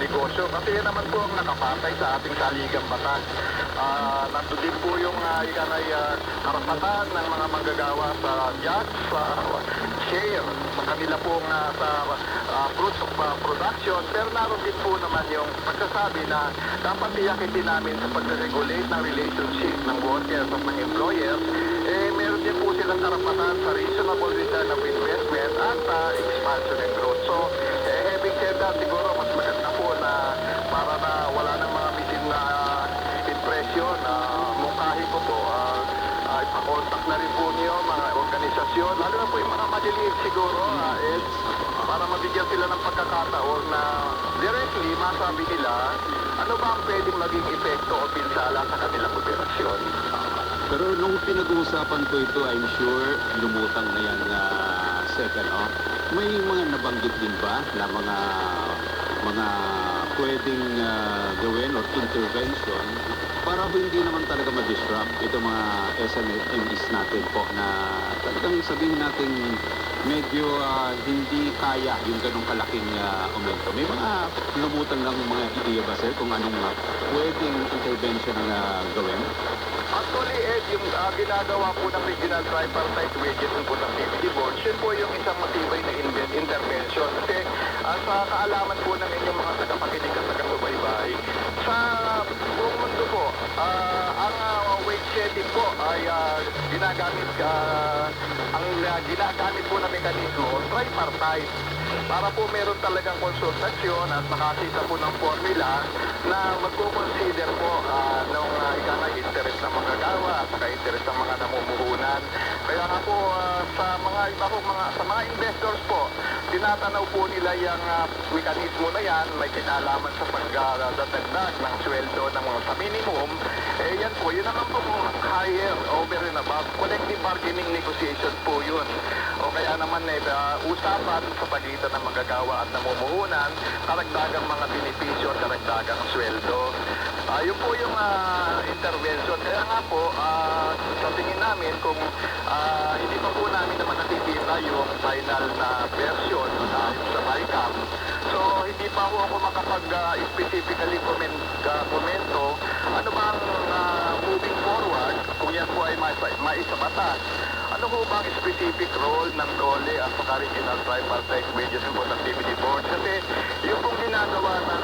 negosyo. Kasi yan naman po ang nakapatay sa ating saligang batas. Nandun din po yung karapatan ng mga manggagawa sa jazz, share sa kanila pong sa fruits of production. Pero naroon din po naman yung pagsasabi na dapat iyakitin namin sa pag-regulate ng relationship ng workers at ng employers. Meron din po silang karapatan sa reasonable return of investment at expansion and growth. So, having said that, siguro mas maganda po na para na wala ng mga bitin na impression, mungkahi ko po, ipakontak na rin po niyo mga organisasyon, lalo na po yung mga maliliit siguro, para mabigyan sila ng pagkakataon na directly masabi nila ano ba ang pwedeng maging epekto o pinsala sa kanilang operasyon. Pero nung pinag-uusapan ko ito, I'm sure lumutang na yan second off. May mga nabanggit din ba na mga pwedeng gawin or intervention para hindi naman talaga ma-disrupt itong mga SMEs natin po na talagang sabihin natin medyo hindi kaya yung ganong kalaking aumento. May mga lumutang ng mga ideya ba, sir, kung anong pwedeng intervention na gawin? Actually, Ed, yung ginagawa po ng Regional Tripartite Wages and Productivity Board, yun po yung isang matibay na intervention. Kasi sa kaalaman po ng inyong mga tagapakinig at taga-subaybay, sa buong mundo po, ang wage setting po ay ginagamit po na mekanismo tripartite para po meron talagang konsultasyon at makakita po ng formula na magkukonsider po ng interest ng manggagawa at interest ng mga namumuhunan. Kaya nga po sa mga investors po, tinatanaw po nila yung mekanismo na yan, may kinalaman sa pagdadagdag ng sweldo ng mga sa minimum. Yan po, yun naman po higher, over and above. Collective bargaining negotiation po yun. O kaya naman usapan sa pagitan ng manggagawa at namumuhunan, karagdagang mga benepisyo at karagdagang sweldo. Yun po yung intervention. Kaya nga po, sa tingin namin kung hindi pa po namin naman nakikita yung final na version sa BICAM. So, hindi pa po ako makapag-specifically komento ano bang moving forward, kung yan po ay maisabatas. Ano po bang specific role ng DOLE at sa Regional Tripartite Wages and Productivity Board? Kasi yung pong ginagawa ng